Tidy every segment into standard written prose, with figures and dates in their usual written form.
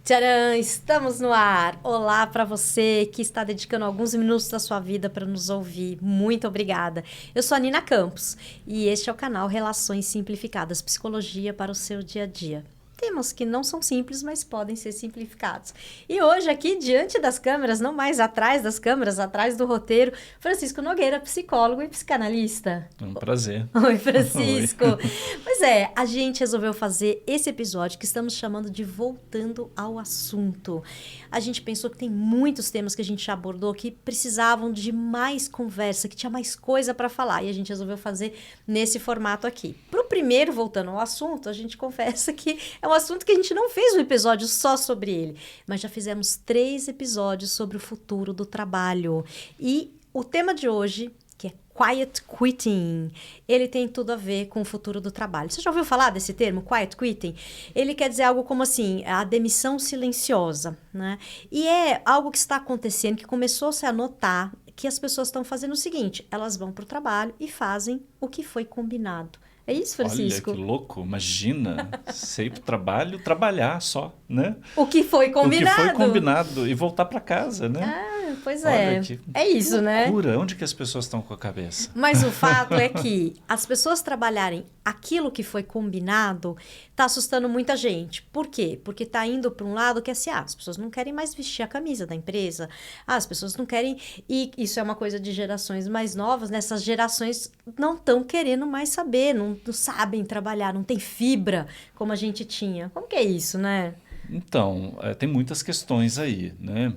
Tcharam! Estamos no ar! Olá para você que está dedicando alguns minutos da sua vida para nos ouvir. Muito obrigada. Eu sou a Nina Campos e este é o canal Relações Simplificadas, Psicologia para o seu dia a dia. Temas que não são simples, mas podem ser simplificados. E hoje aqui, diante das câmeras, não mais atrás das câmeras, atrás do roteiro, Francisco Nogueira, psicólogo e psicanalista. É um prazer. Oi, Francisco. Oi. Pois é, a gente resolveu fazer esse episódio que estamos chamando de Voltando ao Assunto. A gente pensou que tem muitos temas que a gente já abordou que precisavam de mais conversa, que tinha mais coisa para falar. E a gente resolveu fazer nesse formato aqui. Para o primeiro, voltando ao assunto, a gente confessa que é um assunto que a gente não fez um episódio só sobre ele, mas já fizemos 3 episódios sobre o futuro do trabalho. E o tema de hoje, que é Quiet Quitting, ele tem tudo a ver com o futuro do trabalho. Você já ouviu falar desse termo, Quiet Quitting? Ele quer dizer algo como assim, a demissão silenciosa, né? E é algo que está acontecendo, que começou-se a notar que as pessoas estão fazendo o seguinte, elas vão para o trabalho e fazem o que foi combinado. É isso, Francisco? Olha que louco, imagina, sair para o trabalho, trabalhar só, né? O que foi combinado. O que foi combinado e voltar para casa, né? Ah, pois Olha é. que É isso, né? loucura, onde que as pessoas estão com a cabeça? Mas o fato é que as pessoas trabalharem aquilo que foi combinado está assustando muita gente. Por quê? Porque está indo para um lado que é assim, as pessoas não querem mais vestir a camisa da empresa, as pessoas não querem, e isso é uma coisa de gerações mais novas, né? Essas gerações não estão querendo mais saber, não sabem trabalhar, não tem fibra como a gente tinha. Como que é isso, né? Então, tem muitas questões aí, né?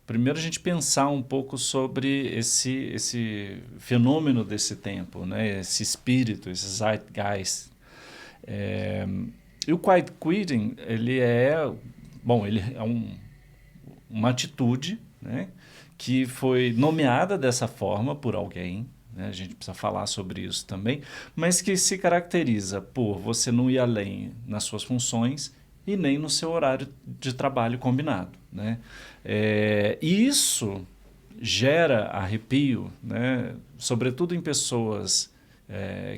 Primeiro a gente pensar um pouco sobre esse fenômeno desse tempo, né? Esse espírito, esse zeitgeist. E o quiet quitting, ele é uma atitude, né? Que foi nomeada dessa forma por alguém, né? A gente precisa falar sobre isso também, mas que se caracteriza por você não ir além nas suas funções e nem no seu horário de trabalho combinado, né? E isso gera arrepio, né? Sobretudo em pessoas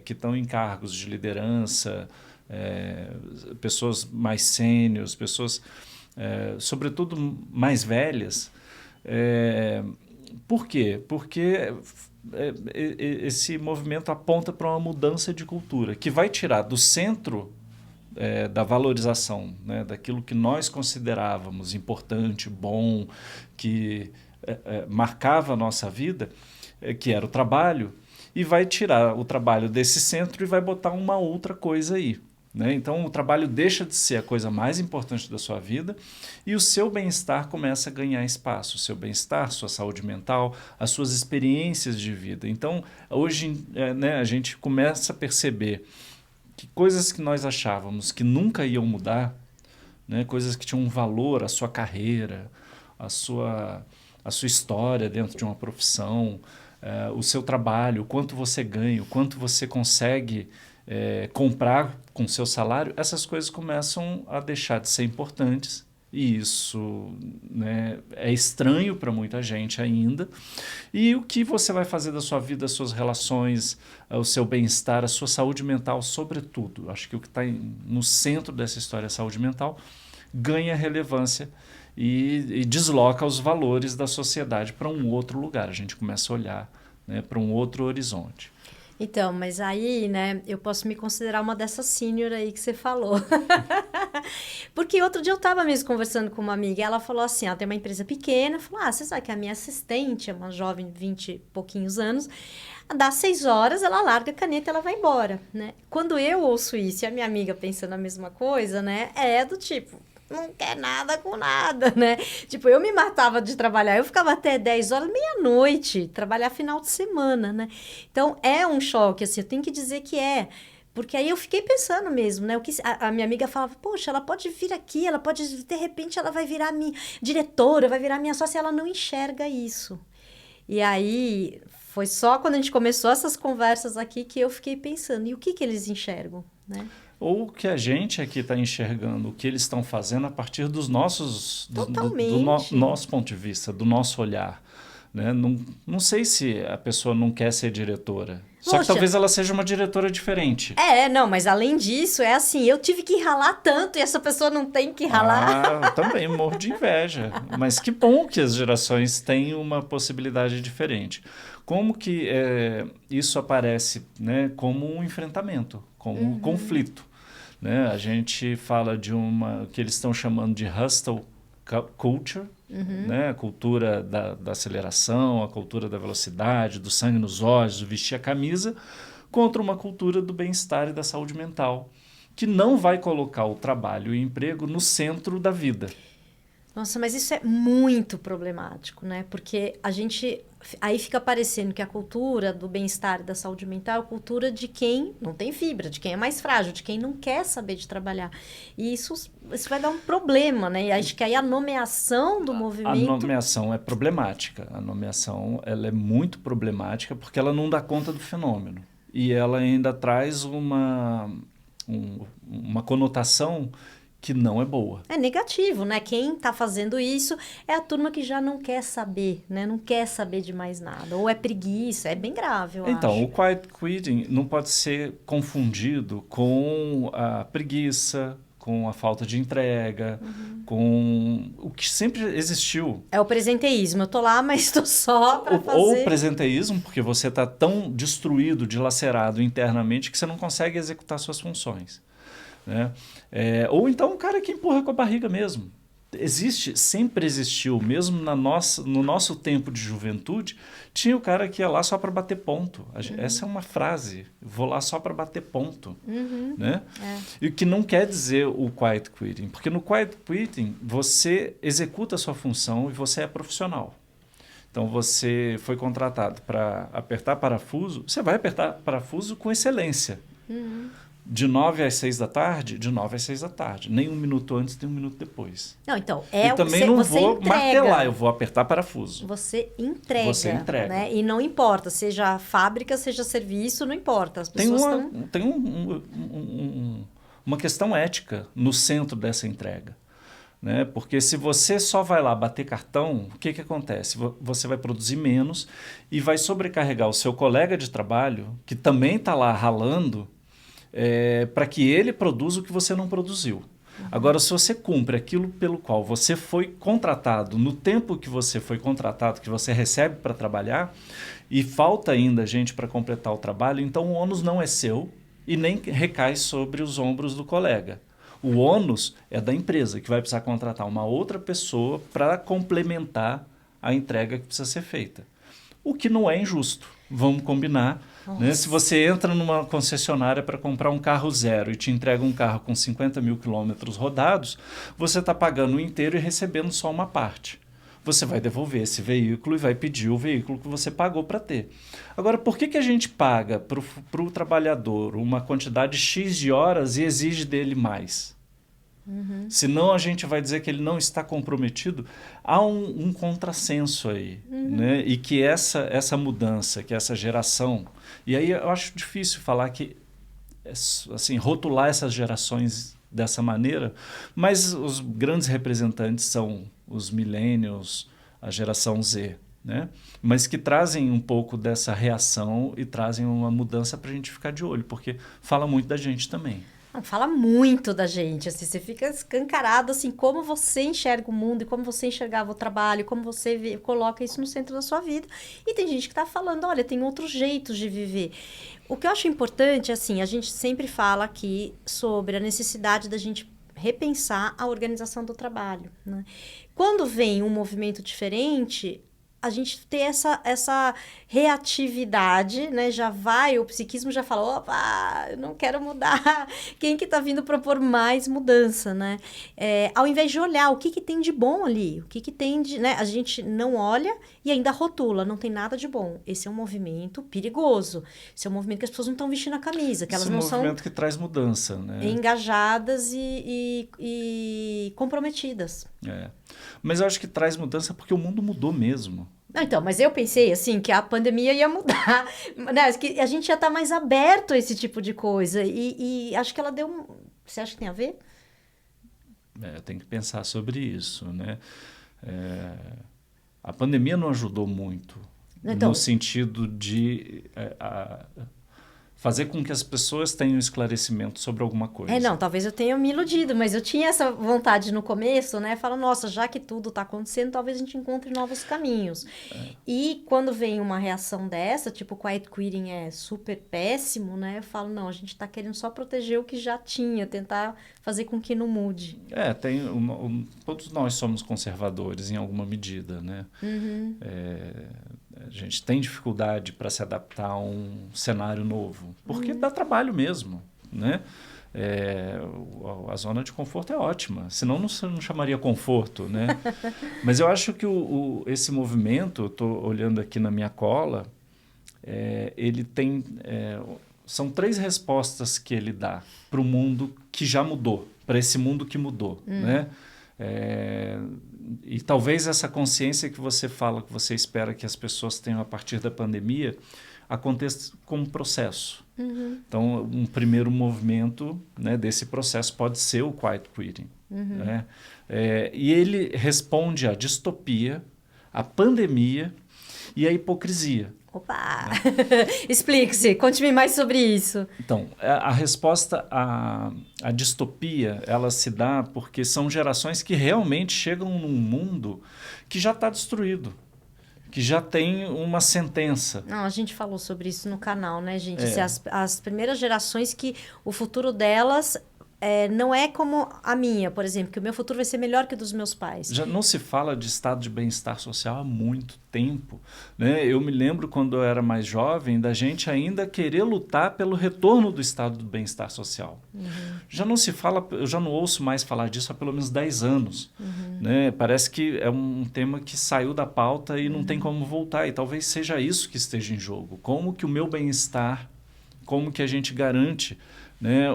que estão em cargos de liderança, pessoas mais sêniores, pessoas, sobretudo, mais velhas. Por quê? Porque esse movimento aponta para uma mudança de cultura que vai tirar do centro da valorização, né, daquilo que nós considerávamos importante, bom, que marcava a nossa vida, que era o trabalho, e vai tirar o trabalho desse centro e vai botar uma outra coisa aí, né? Então o trabalho deixa de ser a coisa mais importante da sua vida e o seu bem-estar começa a ganhar espaço, o seu bem-estar, sua saúde mental, as suas experiências de vida. Então hoje né, a gente começa a perceber que coisas que nós achávamos que nunca iam mudar, né, coisas que tinham um valor, a sua carreira, a sua história dentro de uma profissão, o seu trabalho, o quanto você ganha, o quanto você consegue comprar com o seu salário, essas coisas começam a deixar de ser importantes. E isso, né, é estranho para muita gente ainda. E o que você vai fazer da sua vida, as suas relações, o seu bem-estar, a sua saúde mental, sobretudo. Acho que o que está no centro dessa história, a saúde mental, ganha relevância e desloca os valores da sociedade para um outro lugar. A gente começa a olhar, né, para um outro horizonte. Então, mas aí, né, eu posso me considerar uma dessas sênior aí que você falou. Porque outro dia eu tava mesmo conversando com uma amiga e ela falou assim, ela tem uma empresa pequena, falou, você sabe que a minha assistente é uma jovem de 20 e pouquinhos anos, dá 6 horas, ela larga a caneta e ela vai embora, né? Quando eu ouço isso e a minha amiga pensando a mesma coisa, né, é do tipo... não quer nada com nada, né? Tipo, eu me matava de trabalhar, eu ficava até 10 horas, meia-noite, trabalhar final de semana, né? Então, é um choque, assim, eu tenho que dizer que é. Porque aí eu fiquei pensando mesmo, né? O que a minha amiga falava, poxa, ela pode vir aqui, ela pode, de repente, ela vai virar minha diretora, vai virar minha sócia, ela não enxerga isso. E aí, foi só quando a gente começou essas conversas aqui que eu fiquei pensando, e o que eles enxergam, né? Ou que a gente aqui está enxergando o que eles estão fazendo a partir dos nossos do nosso ponto de vista, do nosso olhar, Né? Não sei se a pessoa não quer ser diretora. Só Poxa. que talvez ela seja uma diretora diferente. Não, mas além disso, é assim, eu tive que ralar tanto e essa pessoa não tem que ralar. Eu também morro de inveja. Mas que bom que as gerações têm uma possibilidade diferente. Como que isso aparece, né, como um enfrentamento, como um conflito. Né? A gente fala de uma que eles estão chamando de hustle culture, né? A cultura da aceleração, a cultura da velocidade, do sangue nos olhos, do vestir a camisa, contra uma cultura do bem-estar e da saúde mental, que não vai colocar o trabalho e o emprego no centro da vida. Nossa, mas isso é muito problemático, né? Porque a gente... Aí fica parecendo que a cultura do bem-estar e da saúde mental é a cultura de quem não tem fibra, de quem é mais frágil, de quem não quer saber de trabalhar. E isso vai dar um problema, né? E acho que aí a nomeação do movimento... A nomeação é problemática. A nomeação ela é muito problemática porque ela não dá conta do fenômeno. E ela ainda traz uma conotação que não é boa. É negativo, né? Quem está fazendo isso é a turma que já não quer saber, né? Não quer saber de mais nada. Ou é preguiça, é bem grave, eu acho. Então, o quiet quitting não pode ser confundido com a preguiça, com a falta de entrega, com o que sempre existiu. É o presenteísmo. Eu tô lá, mas estou só para fazer... Ou o presenteísmo, porque você está tão destruído, dilacerado internamente que você não consegue executar suas funções. Né? Ou então um cara que empurra com a barriga mesmo. Sempre existiu, mesmo no nosso tempo de juventude, tinha o cara que ia lá só para bater ponto. Essa é uma frase, vou lá só para bater ponto. Né? E o que não quer dizer o quiet quitting, porque no quiet quitting você executa a sua função e você é profissional. Então você foi contratado para apertar parafuso, você vai apertar parafuso com excelência. De 9 às 6 da tarde, de 9 às 6 da tarde. Nem um minuto antes, nem um minuto depois. Não, então, e também não vou entrega. Martelar, eu vou apertar parafuso. Você entrega. Você entrega. Né? E não importa, seja fábrica, seja serviço, não importa. As pessoas tem uma questão ética no centro dessa entrega. Né? Porque se você só vai lá bater cartão, o que acontece? Você vai produzir menos e vai sobrecarregar o seu colega de trabalho, que também está lá ralando, para que ele produza o que você não produziu. Agora, se você cumpre aquilo pelo qual você foi contratado, no tempo que você foi contratado, que você recebe para trabalhar, e falta ainda gente para completar o trabalho, então o ônus não é seu e nem recai sobre os ombros do colega. O ônus é da empresa, que vai precisar contratar uma outra pessoa para complementar a entrega que precisa ser feita. O que não é injusto, vamos combinar. Né? Se você entra numa concessionária para comprar um carro zero e te entrega um carro com 50 mil quilômetros rodados, você está pagando o inteiro e recebendo só uma parte. Você vai devolver esse veículo e vai pedir o veículo que você pagou para ter. Agora, por que a gente paga para o trabalhador uma quantidade X de horas e exige dele mais? Senão a gente vai dizer que ele não está comprometido. Há um contrassenso aí. Né? E que essa mudança, que essa geração... E aí eu acho difícil falar que... assim, rotular essas gerações dessa maneira, mas os grandes representantes são os millennials, a geração Z, né? Mas que trazem um pouco dessa reação e trazem uma mudança para a gente ficar de olho, porque fala muito da gente também. Não, fala muito da gente, assim, você fica escancarado, assim, como você enxerga o mundo e como você enxergava o trabalho, como você coloca isso no centro da sua vida. E tem gente que está falando, olha, tem outros jeitos de viver. O que eu acho importante, assim, a gente sempre fala aqui sobre a necessidade da gente repensar a organização do trabalho, né? Quando vem um movimento diferente, a gente ter essa reatividade, né? Já vai, o psiquismo já fala, opa, eu não quero mudar. Quem que tá vindo propor mais mudança, né? Ao invés de olhar o que tem de bom ali, o que tem de... Né? A gente não olha e ainda rotula, não tem nada de bom. Esse é um movimento perigoso. Esse é um movimento que as pessoas não estão vestindo a camisa, que elas não são... Esse é um movimento que traz mudança, né? Engajadas e comprometidas. Mas eu acho que traz mudança porque o mundo mudou mesmo. Não, então, mas eu pensei, assim, que a pandemia ia mudar, né? Que a gente ia estar mais aberto a esse tipo de coisa. E acho que ela deu um... Você acha que tem a ver? Tem que pensar sobre isso, né? A pandemia não ajudou muito, Então, no sentido de fazer com que as pessoas tenham esclarecimento sobre alguma coisa. não, talvez eu tenha me iludido, mas eu tinha essa vontade no começo, né? Falo, nossa, já que tudo tá acontecendo, talvez a gente encontre novos caminhos. E quando vem uma reação dessa, tipo, quiet quitting é super péssimo, né? Eu falo, não, a gente tá querendo só proteger o que já tinha, tentar fazer com que não mude. Todos nós somos conservadores em alguma medida, né? A gente tem dificuldade para se adaptar a um cenário novo, porque dá trabalho mesmo, né? A zona de conforto é ótima, senão não chamaria conforto, né? Mas eu acho que esse movimento, eu estou olhando aqui na minha cola, ele tem... são 3 respostas que ele dá para o mundo que já mudou, para esse mundo que mudou, né? E talvez essa consciência que você fala, que você espera que as pessoas tenham a partir da pandemia, aconteça como processo. Então, um primeiro movimento, né, desse processo pode ser o quiet quitting. Né? E ele responde à distopia, à pandemia e à hipocrisia. Opa! Explique-se, conte-me mais sobre isso. Então, a resposta à distopia, ela se dá porque são gerações que realmente chegam num mundo que já está destruído, que já tem uma sentença. Não, a gente falou sobre isso no canal, né, gente? As primeiras gerações que o futuro delas não é como a minha, por exemplo, que o meu futuro vai ser melhor que o dos meus pais. Já não se fala de estado de bem-estar social há muito tempo, né? Eu me lembro quando eu era mais jovem da gente ainda querer lutar pelo retorno do estado do bem-estar social. Já não se fala, eu já não ouço mais falar disso há pelo menos 10 anos. Né? Parece que é um tema que saiu da pauta e não tem como voltar. E talvez seja isso que esteja em jogo. Como que o meu bem-estar, como que a gente garante, né,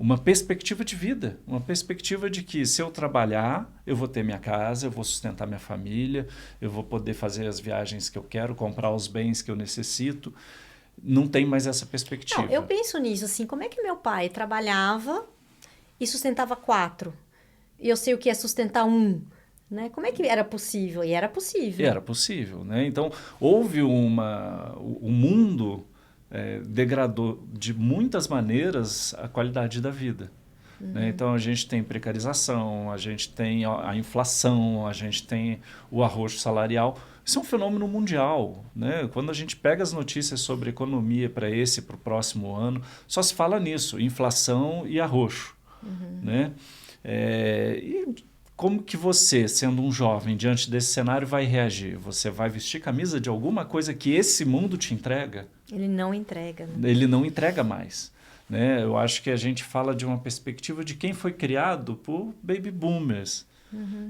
uma perspectiva de vida, uma perspectiva de que se eu trabalhar, eu vou ter minha casa, eu vou sustentar minha família, eu vou poder fazer as viagens que eu quero, comprar os bens que eu necessito. Não tem mais essa perspectiva. Não, eu penso nisso, assim, como é que meu pai trabalhava e sustentava 4? E eu sei o que é sustentar 1, né? Como é que era possível? E era possível. Era possível, né? Então, houve o mundo... degradou de muitas maneiras a qualidade da vida. Né? Então, a gente tem precarização, a gente tem a inflação, a gente tem o arroxo salarial. Isso é um fenômeno mundial. Né? Quando a gente pega as notícias sobre economia para o próximo ano, só se fala nisso, inflação e arroxo. Né? E como que você, sendo um jovem, diante desse cenário, vai reagir? Você vai vestir camisa de alguma coisa que esse mundo te entrega? Ele não entrega. Né? Ele não entrega mais. Né? Eu acho que a gente fala de uma perspectiva de quem foi criado por baby boomers.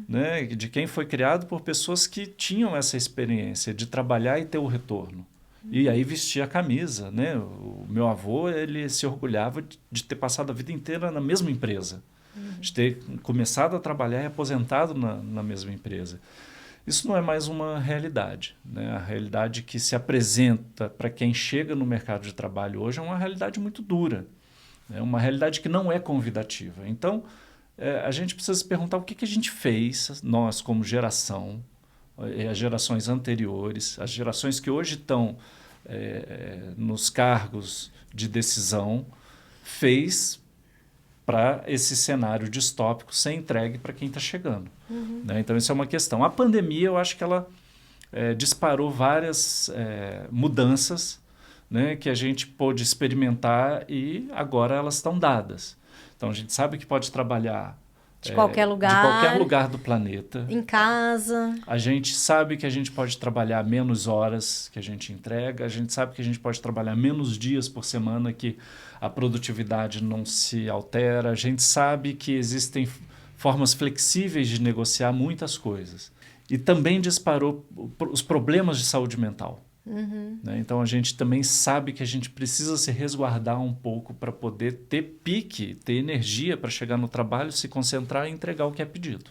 Né? De quem foi criado por pessoas que tinham essa experiência de trabalhar e ter o retorno. E aí vestir a camisa. Né? O meu avô, ele se orgulhava de ter passado a vida inteira na mesma empresa. De ter começado a trabalhar e aposentado na mesma empresa. Isso não é mais uma realidade. Né? A realidade que se apresenta para quem chega no mercado de trabalho hoje é uma realidade muito dura. É uma realidade que não é convidativa. Então, a gente precisa se perguntar o que a gente fez, nós como geração, as gerações anteriores, as gerações que hoje estão nos cargos de decisão, fez para esse cenário distópico ser entregue para quem está chegando. Né? Então, isso é uma questão. A pandemia, eu acho que ela disparou várias mudanças, né, que a gente pôde experimentar e agora elas estão dadas. Então, a gente sabe que pode trabalhar de qualquer lugar do planeta. Em casa. A gente sabe que a gente pode trabalhar menos horas que a gente entrega. A gente sabe que a gente pode trabalhar menos dias por semana, que a produtividade não se altera. A gente sabe que existem formas flexíveis de negociar muitas coisas. E também disparou os problemas de saúde mental. Né? Então, a gente também sabe que a gente precisa se resguardar um pouco para poder ter pique, ter energia para chegar no trabalho, se concentrar e entregar o que é pedido.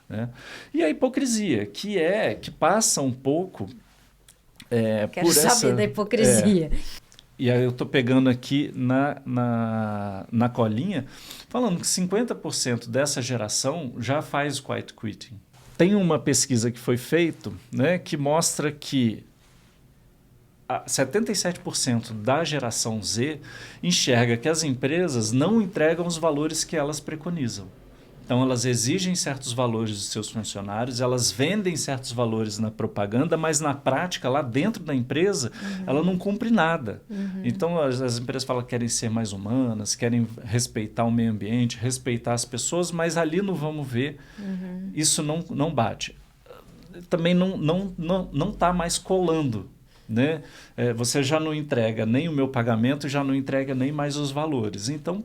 Né? E a hipocrisia, que passa um pouco Quero por saber da hipocrisia. E aí eu estou pegando aqui na colinha, falando que 50% dessa geração já faz quiet quitting. tem uma pesquisa que foi feita, né, que mostra que 77% da geração Z enxerga que as empresas não entregam os valores que elas preconizam. Então, elas exigem certos valores dos seus funcionários, elas vendem certos valores na propaganda, mas na prática, lá dentro da empresa, ela não cumpre nada. Então, as empresas falam que querem ser mais humanas, querem respeitar o meio ambiente, respeitar as pessoas, mas ali no vamos ver, isso não bate. Também não está mais colando. Né? Você já não entrega nem o meu pagamento, já não entrega nem mais os valores. Então,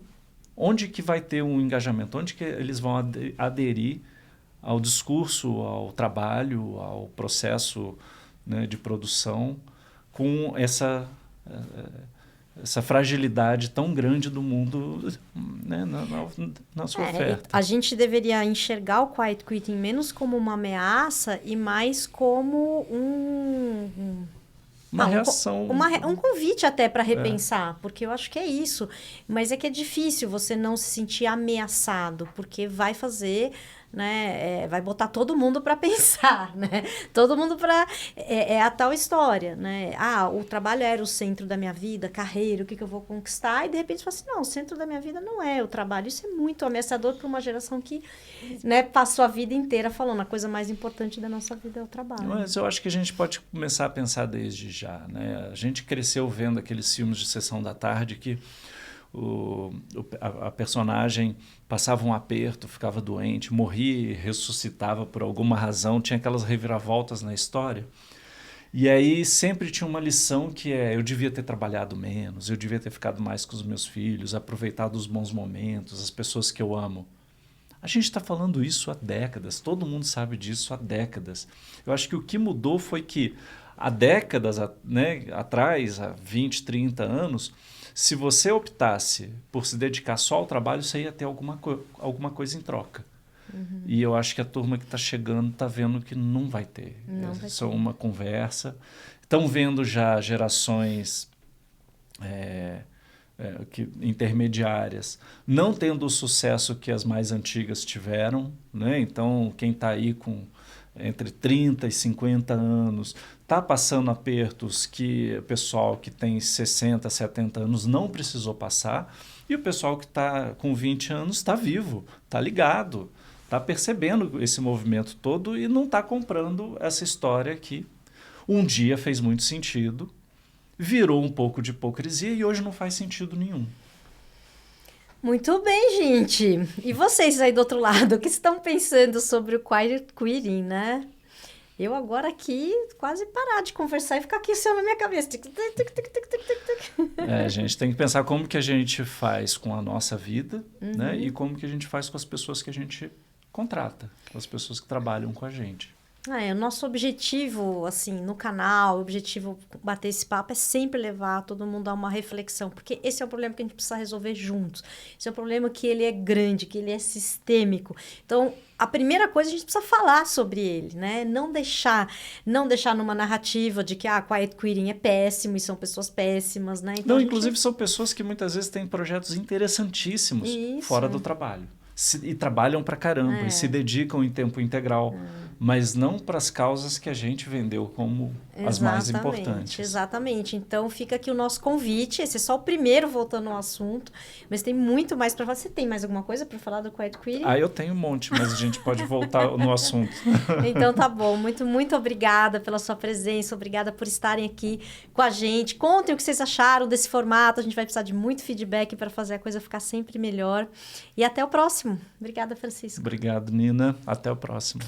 onde que vai ter um engajamento? Onde que eles vão aderir ao discurso, ao trabalho, ao processo, né, de produção com essa fragilidade tão grande do mundo, né, na sua oferta? A gente deveria enxergar o quiet quitting menos como uma ameaça e mais como uma reação. Um convite até para repensar, porque eu acho que é isso. Mas é que é difícil você não se sentir ameaçado, porque vai fazer, né, vai botar todo mundo para pensar, né? Todo mundo para... É a tal história, né? O trabalho era o centro da minha vida, carreira, o que eu vou conquistar? E de repente você fala assim, não, o centro da minha vida não é o trabalho. Isso é muito ameaçador para uma geração que, né, passou a vida inteira falando a coisa mais importante da nossa vida é o trabalho. Mas eu acho que a gente pode começar a pensar desde já, né? A gente cresceu vendo aqueles filmes de sessão da tarde que a personagem passava um aperto, ficava doente, morria e ressuscitava por alguma razão, tinha aquelas reviravoltas na história. E aí sempre tinha uma lição que eu devia ter trabalhado menos, eu devia ter ficado mais com os meus filhos, aproveitado os bons momentos, as pessoas que eu amo. A gente está falando isso há décadas, todo mundo sabe disso há décadas. Eu acho que o que mudou foi que há décadas, né, atrás, há 20, 30 anos, se você optasse por se dedicar só ao trabalho, você ia ter alguma coisa em troca. E eu acho que a turma que está chegando está vendo que não vai ter. É só uma conversa. Estão vendo já gerações intermediárias não tendo o sucesso que as mais antigas tiveram, né? Então, quem está aí com entre 30 e 50 anos está passando apertos que o pessoal que tem 60, 70 anos não precisou passar, e o pessoal que está com 20 anos está vivo, está ligado, está percebendo esse movimento todo e não está comprando essa história que um dia fez muito sentido, virou um pouco de hipocrisia e hoje não faz sentido nenhum. Muito bem, gente. E vocês aí do outro lado, o que estão pensando sobre o quiet quitting, né? Eu agora aqui quase parar de conversar e ficar aqui só na minha cabeça. A gente tem que pensar como que a gente faz com a nossa vida, né? E como que a gente faz com as pessoas que a gente contrata, com as pessoas que trabalham com a gente. O nosso objetivo, assim, no canal, o objetivo bater esse papo é sempre levar todo mundo a uma reflexão, porque esse é o problema que a gente precisa resolver juntos. Esse é o problema que ele é grande, que ele é sistêmico. Então, a primeira coisa, a gente precisa falar sobre ele, né? Não deixar numa narrativa de que quiet quitting é péssimo e são pessoas péssimas, né? Então, inclusive são pessoas que muitas vezes têm projetos interessantíssimos fora do trabalho. E trabalham pra caramba, e se dedicam em tempo integral, mas não para as causas que a gente vendeu como as mais importantes. Exatamente. Então, fica aqui o nosso convite. Esse é só o primeiro, voltando ao assunto, mas tem muito mais para falar. Você tem mais alguma coisa para falar do quiet quitting? Eu tenho um monte, mas a gente pode voltar no assunto. Então, tá bom. Muito, muito obrigada pela sua presença, obrigada por estarem aqui com a gente. Contem o que vocês acharam desse formato. A gente vai precisar de muito feedback para fazer a coisa ficar sempre melhor. E até o próximo. Obrigada, Francisco. Obrigado, Nina. Até o próximo.